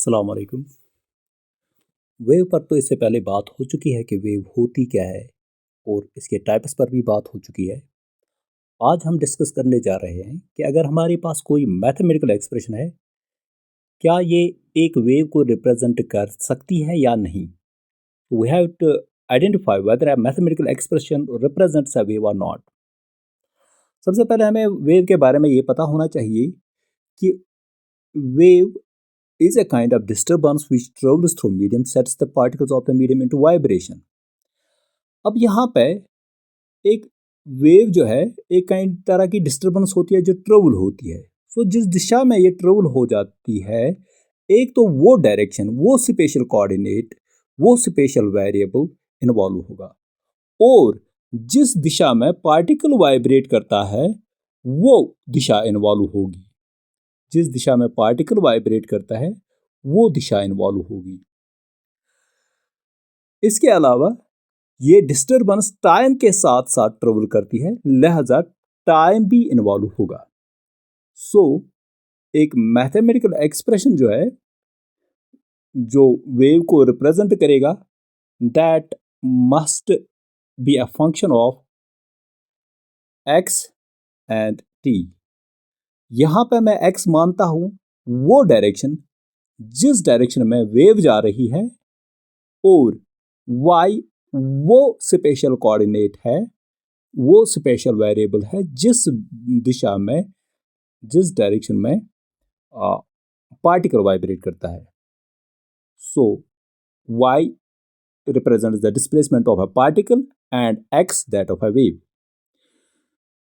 अस्सलाम वालेकुम। वेव पर तो इससे पहले बात हो चुकी है कि वेव होती क्या है और इसके टाइप्स पर भी बात हो चुकी है। आज हम डिस्कस करने जा रहे हैं कि अगर हमारे पास कोई मैथमेटिकल एक्सप्रेशन है, क्या ये एक वेव को रिप्रेजेंट कर सकती है या नहीं। We have to identify whether a mathematical expression represents a wave और नॉट। सबसे पहले हमें वेव के बारे में ये पता होना चाहिए कि wave is a kind of disturbance which travels through medium, sets the particles of the medium into vibration. अब यहाँ पे एक वेव जो है एक काइंड तरह की डिस्टर्बेंस होती है जो ट्रेवल होती है। सो जिस दिशा में ये ट्रेवल हो जाती है, एक तो वो डायरेक्शन, वो स्पेशल कोऑर्डिनेट, वो स्पेशल वेरिएबल इन्वॉल्व होगा, और जिस दिशा में पार्टिकल वाइब्रेट करता है वो दिशा इन्वॉल्व होगी। जिस दिशा में पार्टिकल वाइब्रेट करता है वो दिशा इन्वॉल्व होगी। इसके अलावा ये डिस्टर्बेंस टाइम के साथ साथ ट्रेवल करती है, लिहाजा टाइम भी इन्वॉल्व होगा। सो एक मैथमेटिकल एक्सप्रेशन जो है जो वेव को रिप्रेजेंट करेगा, that must be a function of x and T. यहां पे मैं एक्स मानता हूं वो डायरेक्शन जिस डायरेक्शन में वेव जा रही है, और y वो स्पेशल कोऑर्डिनेट है, वो स्पेशल वेरिएबल है जिस दिशा में, जिस डायरेक्शन में पार्टिकल वाइब्रेट करता है। So y represents the displacement of a particle and x that of a wave.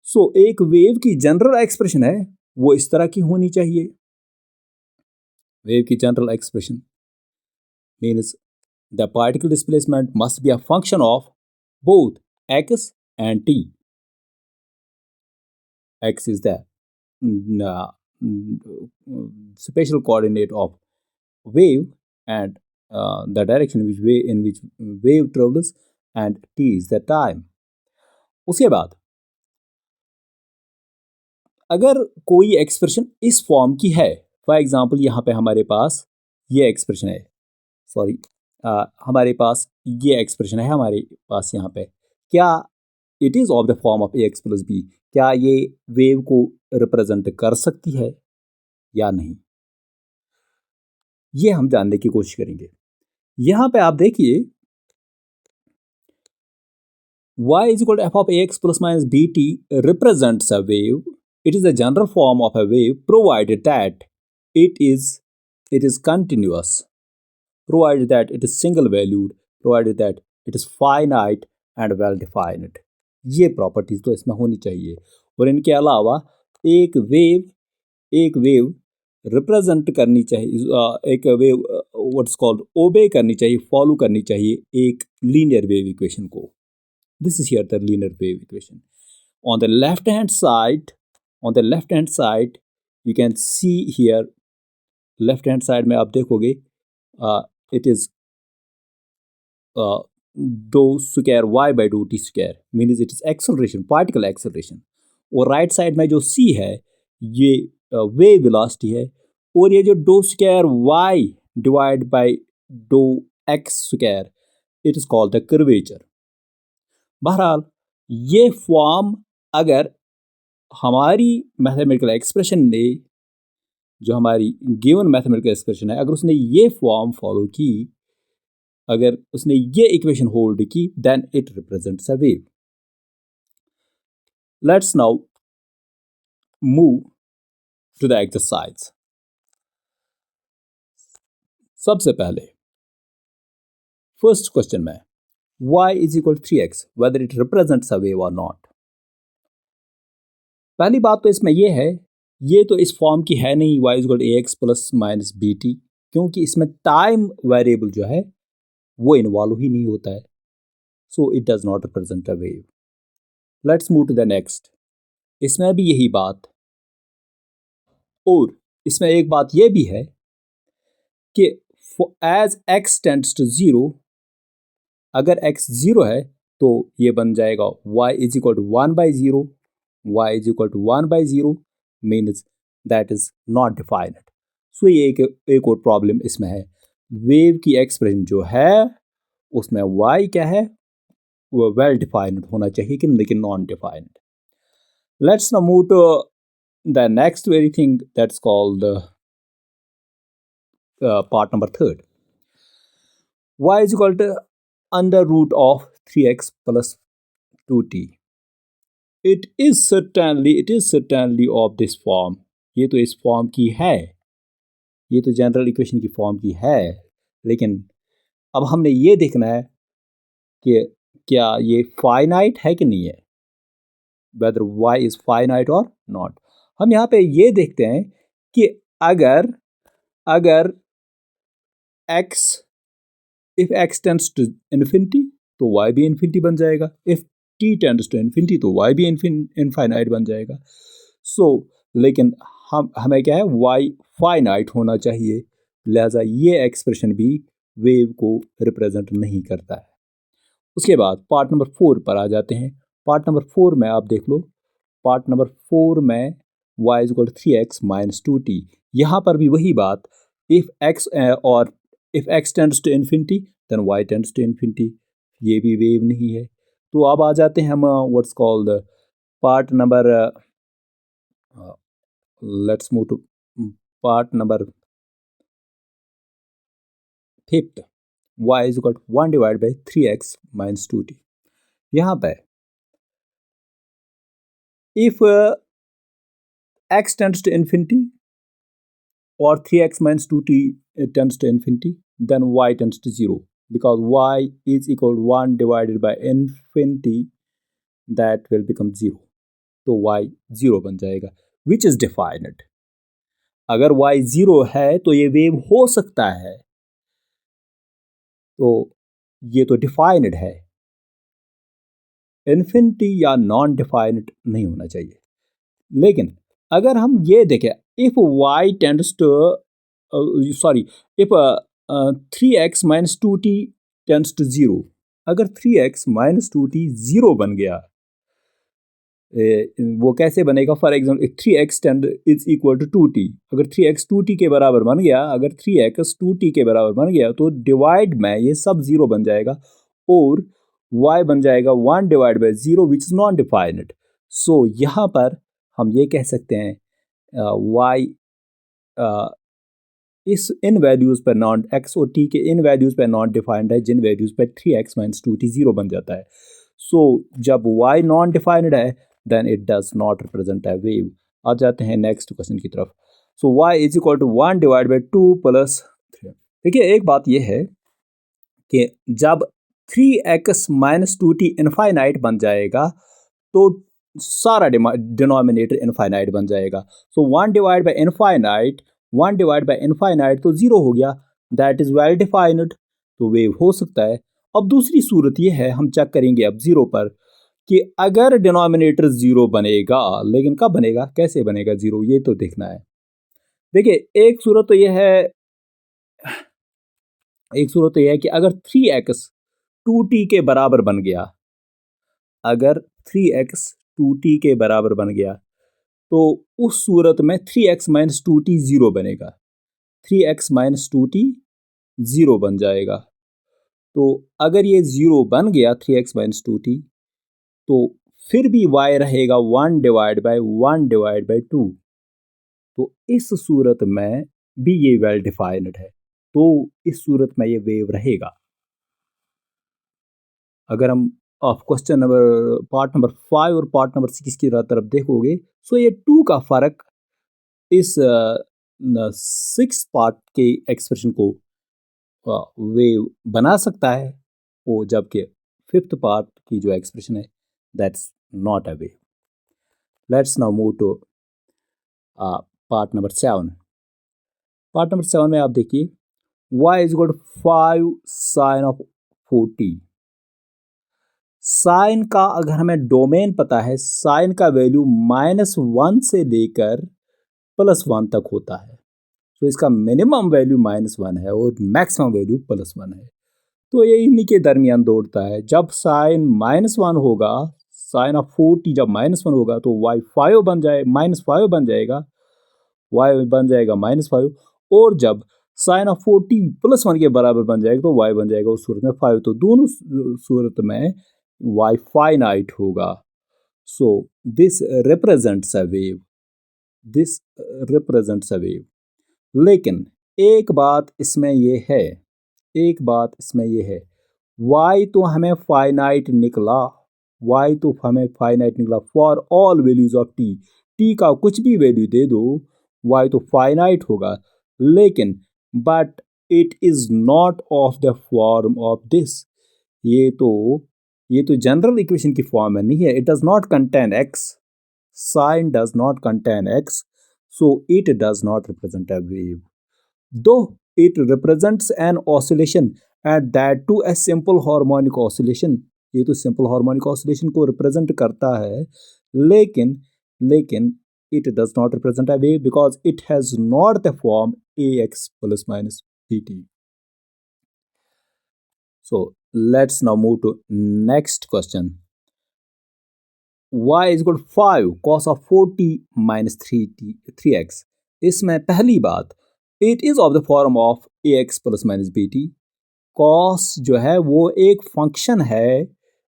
So एक वेव की जनरल एक्सप्रेशन है वो इस तरह की होनी चाहिए। वेव की general expression means the particle displacement must be a function of both x and t. X is the spatial coordinate of wave, and the direction in which wave travels, and t is the time. उसके बाद अगर कोई expression इस form की है, for example यहाँ पे हमारे पास ये एक्सप्रेशन है, सॉरी हमारे पास ये एक्सप्रेशन है हमारे पास यहाँ पे, क्या it is of the form of a x plus b, क्या ये वेव को रिप्रेजेंट कर सकती है या नहीं, ये हम जानने की कोशिश करेंगे। यहाँ पे आप देखिए y is equal to f of ax plus minus bt represents a wave. It is a general form of a wave provided that it is continuous, provided that it is single valued, provided that it is finite and well defined. ये properties तो इसमें होनी चाहिए। और इनके अलावा एक wave represent करनी चाहिए, एक वेव व्हाट्स कॉल्ड ओबे करनी चाहिए, फॉलो करनी चाहिए एक लीनियर वेव इक्वेशन को। This is here the linear wave equation. On the left hand side you can see here, left hand side में आप देखोगे it is dou square y by dou t square, means it is acceleration, particle acceleration. और right side में जो c है ये wave velocity है, और ये जो dou square y divide by dou x square, it is called the curvature. बहरहाल ये फॉर्म अगर हमारी मैथमेटिकल एक्सप्रेशन ने, जो हमारी गिवन मैथमेटिकल एक्सप्रेशन है, अगर उसने ये फॉर्म फॉलो की, अगर उसने ये इक्वेशन होल्ड की, then it represents a wave. Let's now move to the exercise. सबसे पहले फर्स्ट क्वेश्चन में y is equal to 3x whether it represents a wave or not। पहली बात तो इसमें यह है, ये तो इस फॉर्म की है नहीं y is equal to ax plus minus bt, क्योंकि इसमें टाइम वेरिएबल जो है वो इन्वॉल्व ही नहीं होता है। So it does not represent a wave. Let's move to the next. इसमें भी यही बात, और इसमें एक बात यह भी है कि एज x टेंड्स टू 0, अगर x 0 है तो ये बन जाएगा y is equal to 1/0, y is equal to 1/0 means that is not defined. So ये एक और प्रॉब्लम इसमें है, वेव की एक्सप्रेशन जो है उसमें y क्या है, वो वेल डिफाइंड होना चाहिए कि लेकिन non defined. Let's now move to the next very thing that's called part number third. Y is equal to under root of 3x plus 2t. It is certainly of this form. ये तो इस form की है, ये तो general equation की form की है, लेकिन अब हमने ये देखना है कि क्या ये फाइनाइट है कि नहीं है, वेदर y इज फाइनाइट और नॉट। हम यहाँ पे ये देखते हैं कि अगर अगर x if x tends to infinity तो y भी इन्फिनिटी बन जाएगा, if t tends to infinity तो y भी इनफाइनाइट बन जाएगा। सो लेकिन हमें क्या है, y फाइनाइट होना चाहिए, लिहाजा ये एक्सप्रेशन भी वेव को रिप्रेजेंट नहीं करता है। उसके बाद पार्ट नंबर 4 पर आ जाते हैं। पार्ट नंबर 4 में आप देख लो, पार्ट नंबर 4 में y is equal to 3x minus 2t। यहाँ पर भी वही बात, इफ x और if x tends to infinity then y tends to infinity, ये भी वेव नहीं है। तो अब आ जाते हैं हम what's called part number, let's move to part number 5th, y is equal to 1 divide by 3x minus 2t। यहाँ पे if x tends to infinity or 3x minus 2t tends to infinity, then y tends to 0, because y is equal to 1 divided by infinity, that will become 0. तो y 0 बन जाएगा, which is defined. अगर y 0 है तो ये wave हो सकता है, तो ये तो डिफाइंड है, इन्फिनिटी या नॉन डिफाइंड नहीं होना चाहिए। लेकिन अगर हम ये देखें, if y tends to if 3x minus 2t tends to 0, अगर 3x माइनस 2t 0 बन गया, वो कैसे बनेगा, for example 3x tend is equal to 2t, अगर 3x 2t के बराबर बन गया, अगर 3x 2t के बराबर बन गया तो डिवाइड में ये सब 0 बन जाएगा और y बन जाएगा 1 divide by 0 which is non defined. So यहाँ पर हम ये कह सकते हैं y इस इन वैल्यूज़ पर नॉन, x और t के इन वैल्यूज़ पर नॉन डिफाइंड है, जिन वैल्यूज़ पर 3x माइनस 2t 0 बन जाता है। सो जब y नॉन डिफाइंड है then it does not represent a wave. आ जाते हैं नेक्स्ट क्वेश्चन की तरफ। So y is equal to 1 divide by 2 plus 3। देखिए एक बात यह है कि जब 3x माइनस 2t इनफाइनाइट बन जाएगा तो सारा डिनोमिनेटर इनफाइनाइट बन जाएगा। सो 1 divide by infinite, 1 divide by infinite तो 0 हो गया, दैट इज वेल डिफाइंड, तो वेव हो सकता है। अब दूसरी सूरत ये है, हम चेक करेंगे अब 0 पर, कि अगर डिनोमिनेटर 0 बनेगा, लेकिन कब बनेगा, कैसे बनेगा 0, ये तो देखना है। देखिए एक सूरत तो यह है, एक सूरत तो यह है कि अगर 3x 2t के बराबर बन गया, अगर 3x 2t के बराबर बन गया तो उस सूरत में 3x माइनस 2t 0 बनेगा, 3x माइनस 2t 0 बन जाएगा। तो अगर ये 0 बन गया 3x माइनस 2t, तो फिर भी y रहेगा 1 डिवाइड बाई 1 डिवाइड बाई 2। तो इस सूरत में भी ये वेल डिफाइंड है, तो इस सूरत में ये वेव रहेगा। अगर हम क्वेश्चन नंबर पार्ट नंबर 5 और पार्ट नंबर 6 की तरफ देखोगे, सो ये 2 का फर्क इस 6 पार्ट के एक्सप्रेशन को वेव बना सकता है, और जबकि 5th पार्ट की जो एक्सप्रेशन है that's not a wave. Let's now move to part number 7। Part number 7 में आप देखिए, y is equal to 5 sine of 40। Sine का अगर हमें डोमेन पता है, साइन का वैल्यू -1 से लेकर +1 तक होता है, तो इसका मिनिमम वैल्यू -1 है और मैक्सिमम वैल्यू +1 है, तो ये इन्हीं के दरमियान दौड़ता है। जब साइन -1 होगा, साइन ऑफ 40 जब -1 होगा तो y 5 बन जाए, -5 बन जाएगा, y बन जाएगा -5, और जब साइन ऑफ 40+1 के बराबर बन जाएगा तो y बन जाएगा उस सूरत में 5। तो दोनों सूरत में y फाइनाइट होगा। So this represents a wave, this represents a wave. लेकिन एक बात इसमें ये है, एक बात इसमें ये है, y तो हमें फाइनाइट निकला, y तो हमें फाइनाइट निकला for all values of t का कुछ भी वैल्यू दे दो y तो फाइनाइट होगा। लेकिन but it is not of the form of this, ये तो जनरल इक्वेशन की फॉर्म में नहीं है। It does not contain x, sine does not contain x, so it does not represent a wave, though it represents an oscillation and that too a simple harmonic oscillation। ये तो simple harmonic oscillation को represent करता है, लेकिन it does not represent a wave because it has not the form ax plus minus bt। So let's now move to next question। y is equal to 5 cos of 4t minus 3x। इसमें पहली बात, it is of the form of ax plus minus bt। cos जो है वो एक function है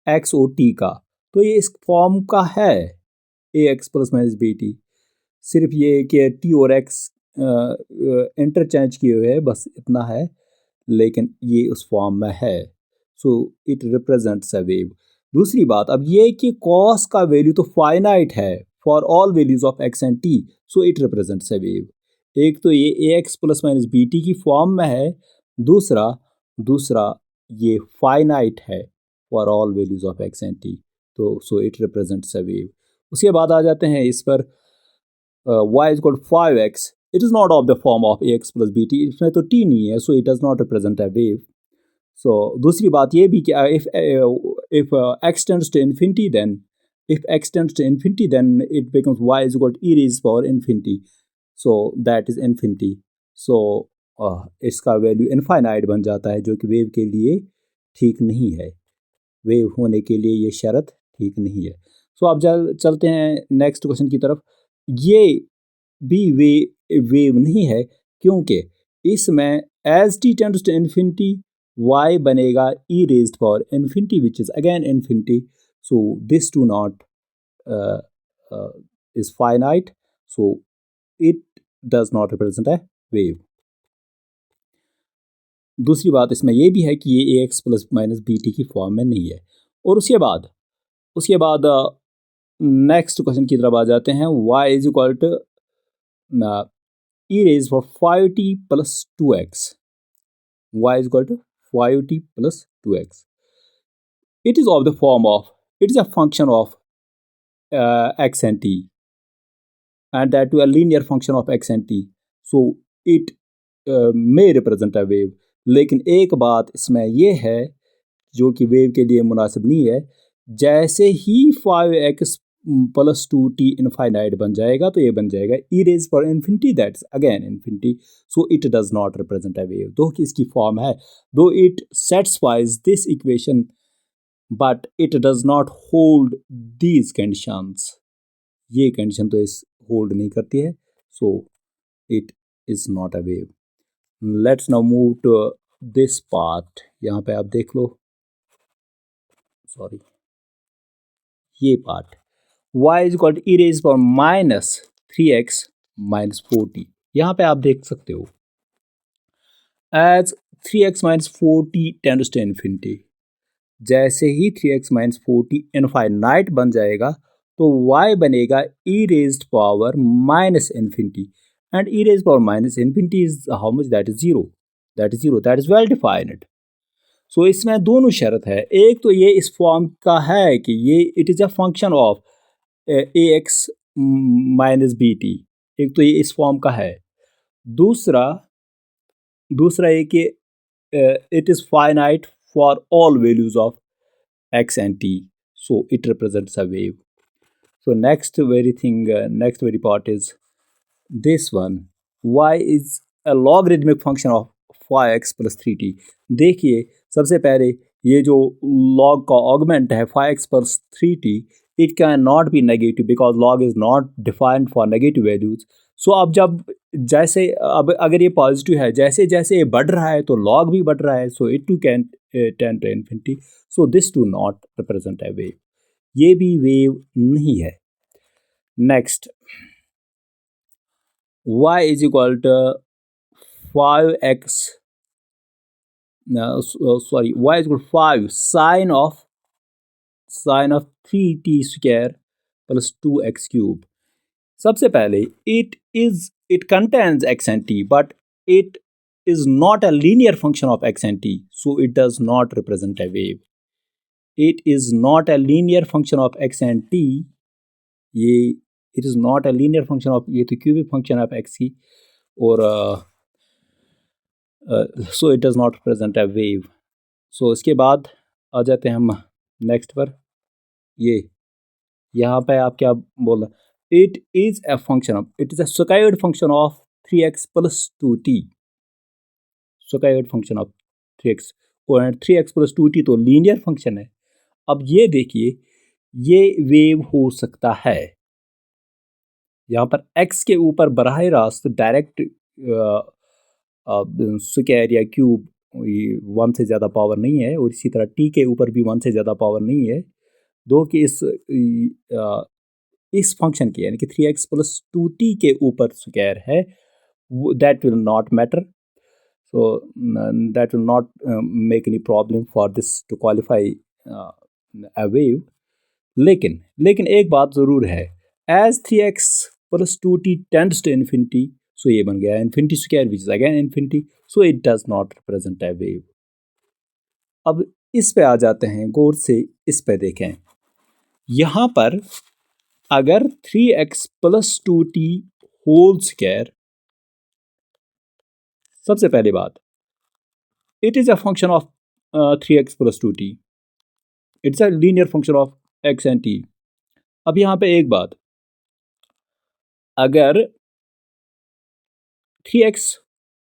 x और t का, तो ये इस फॉर्म का है ax प्लस माइनस bt। सिर्फ ये कि t और x इंटरचेंज किए हुए है, बस इतना है, लेकिन ये उस फॉर्म में है। So it represents a wave. दूसरी बात अब ये कि cos का वैल्यू तो फाइनाइट है for all values of x and t, so it represents a wave. एक तो ये ax प्लस माइनस bt की फॉर्म में है, दूसरा ये फाइनाइट है for all values of x and t, तो so it represents a wave. उसके बाद आ जाते हैं इस पर y is equal to 5x, it is not of the form of ax plus bt, इसमें तो t नहीं है, so it does not represent a wave। so दूसरी बात ये भी कि if x tends to infinity, then it becomes y is equal to e raised power infinity, so that is infinity। so इसका वैल्यू इनफाइनाइट बन जाता है, जो कि वेव के लिए ठीक नहीं है, वेव होने के लिए ये शर्त ठीक नहीं है। सो अब चलते हैं नेक्स्ट क्वेश्चन की तरफ। ये भी वेव नहीं है, क्योंकि इसमें as t tends to infinity y बनेगा e raised power infinity which is again infinity. So this too not is finite, so it does not represent a wave. दूसरी बात इसमें यह भी है कि ये ax प्लस माइनस bt की फॉर्म में नहीं है। और उसके बाद नेक्स्ट क्वेश्चन की तरफ आ जाते हैं। y is equal to e raised for 5t plus 2x, y is equal to 5t plus 2x। it is of the form of, it is a function of x and t, and that to a linear function of x and t, so it may represent a wave। लेकिन एक बात इसमें यह है जो कि wave के लिए मुनासिब नहीं है, जैसे ही 5x प्लस 2t इनफाइनाइट बन जाएगा तो ये बन जाएगा e रेज पर infinity, that's again infinity. So it does not represent a wave, though कि इसकी फॉर्म है, though it satisfies this equation but it does not hold these conditions. ये कंडीशन तो इस होल्ड नहीं करती है, so it is not a wave. Let's now move to this part. यहाँ पे आप देख लो, सॉरी, ये part y is equal to e raise power minus 3x minus 4t। यहाँ पे आप देख सकते हो as 3x minus 4t tends to infinity, जैसे ही 3x माइनस 4t इनफाइनाइट बन जाएगा तो y बनेगा e raised power minus infinity, and e raised power minus infinity is how much, that is zero, that is well defined. So इसमें दोनों शर्त है, एक तो ये इस फॉर्म का है कि ये it is a function of ax minus bt, एक तो ये इस फॉर्म का है। दूसरा ये कि it is finite for all values of x and t, so it represents a wave। so next very part is this one, y is a logarithmic function of 5x plus 3t। देखिए सबसे पहले ये जो log का augment है 5x plus 3t, it can not be negative because log is not defined for negative values। so अब जब जैसे अब अगर ये पॉजिटिव है, जैसे जैसे ये बढ़ रहा है तो लॉग भी बढ़ रहा है, so it too can tend to infinity, so this too not represent a wave, ये भी वेव नहीं है। Next, y is equal to 5x, sorry, y is equal to 5 sine of 3t square plus 2x cube। सबसे पहले it contains x and t, but it is not a linear function of x and t, so it does not represent a wave। it is not a linear function of x and t, ये it is not a linear function of, ये तो cubic function of x की, और so it does not represent a wave। so इसके बाद आ जाते हैं हम नेक्स्ट पर। ये यहाँ पे आप क्या बोल रहे, it is a function of, it is a squared function of 3x plus 2t, squared function of 3x, और 3x प्लस 2t तो लीनियर फंक्शन है। अब ये देखिए, ये वेव हो सकता है, यहाँ पर x के ऊपर बराह रास्त डायरेक्ट स्क्वायर या क्यूब, 1 से ज़्यादा पावर नहीं है, और इसी तरह t के ऊपर भी 1 से ज़्यादा पावर नहीं है, दो कि इस फंक्शन के यानी कि 3x प्लस 2t के ऊपर स्क्वायर है, that will not matter, so that will not make any problem for this to qualify a wave। लेकिन एक बात ज़रूर है, as 3x plus 2t tends to infinity, so ये बन गया infinity square which is again infinity, so it does not represent a wave। अब इस पे आ जाते हैं, गौर से इस पे देखें, यहाँ पर अगर 3x plus 2t whole square, सबसे पहली बात, it is a function of 3x plus 2t, it's a linear function of x and t। अब यहाँ पे एक बात, अगर 3x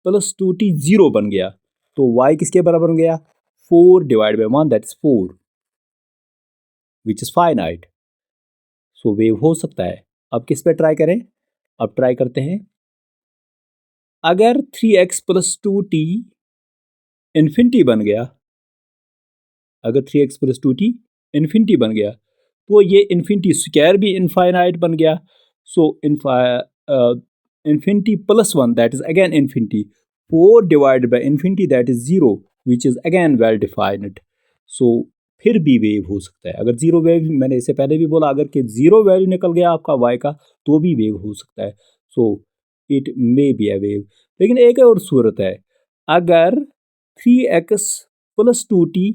plus 2t 0 बन गया तो y किसके बराबर बन गया, 4 divide by 1 that is 4 which is finite, so wave हो सकता है। अब किस पे ट्राई करें, अब ट्राई करते हैं, अगर 3x प्लस 2t इन्फिनिटी बन गया, अगर 3x प्लस 2t इन्फिनिटी बन गया तो ये इन्फिनिटी स्क्वायर भी इनफाइनाइट बन गया, so infinity plus 1 that is again infinity, 4 divide by infinity that is 0 which is again well defined, so फिर भी वेव हो सकता है। अगर जीरो वेव, मैंने इससे पहले भी बोला, अगर कि जीरो वैल्यू निकल गया आपका y का तो भी वेव हो सकता है, so it may be a wave. लेकिन एक और सूरत है, अगर 3x प्लस 2t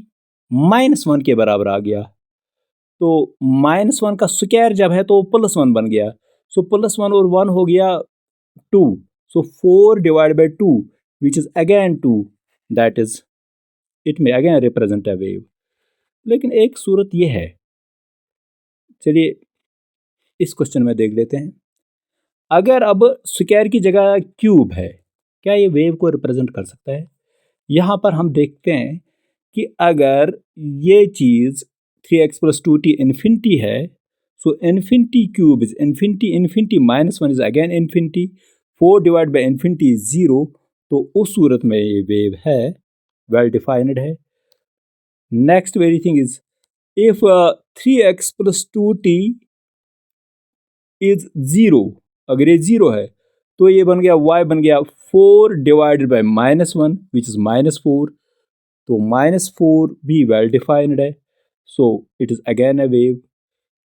-1 के बराबर आ गया, तो -1 का स्क्वायर जब है तो प्लस 1 बन गया, सो प्लस 1 और 1 हो गया 2, सो 4 divide by 2 which is again 2, that is it में अगेन रिप्रेजेंट अ वेव। लेकिन एक सूरत यह है, चलिए इस क्वेश्चन में देख लेते हैं, अगर अब स्क्वायर की जगह क्यूब है, क्या ये वेव को रिप्रेजेंट कर सकता है? यहाँ पर हम देखते हैं कि अगर ये चीज़ 3x प्लस 2t इन्फिनिटी है, so infinity cube is infinity, infinity -1 is again infinity, 4 divide by infinity is 0, तो उस सूरत में ये वेव है, वेल डिफाइंड है। Next very thing is, if 3x plus 2t is 0, अगर ये 0 है तो ये बन गया, y बन गया 4 डिवाइडेड बाई -1 विच इज -4, तो -4 भी वेल डिफाइंड है, so it is again a wave.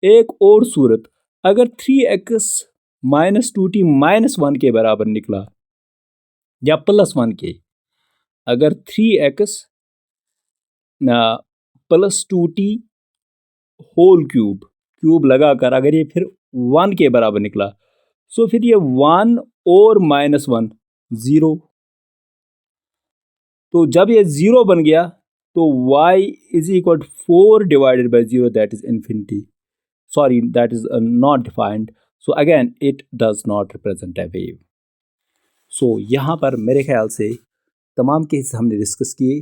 एक और सूरत, अगर 3x माइनस 2t -1 के बराबर निकला या +1 के, अगर 3x plus 2t whole cube लगाकर अगर ये फिर 1 के बराबर निकला, सो फिर ये 1 और -1 0, तो जब ये 0 बन गया तो y is equal to 4 divided by 0 that is infinity, sorry that is not defined, so again it does not represent a wave। so यहाँ पर मेरे ख्याल से तमाम केस हमने डिस्कस किए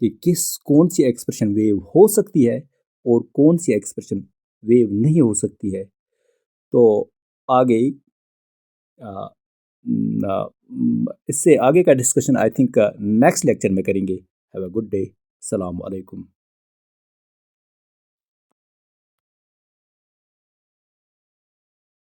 कि कौन सी एक्सप्रेशन वेव हो सकती है और कौन सी एक्सप्रेशन वेव नहीं हो सकती है। तो आगे इससे आगे का discussion I think next lecture में करेंगे। Have a good day. सलाम अलैकुम।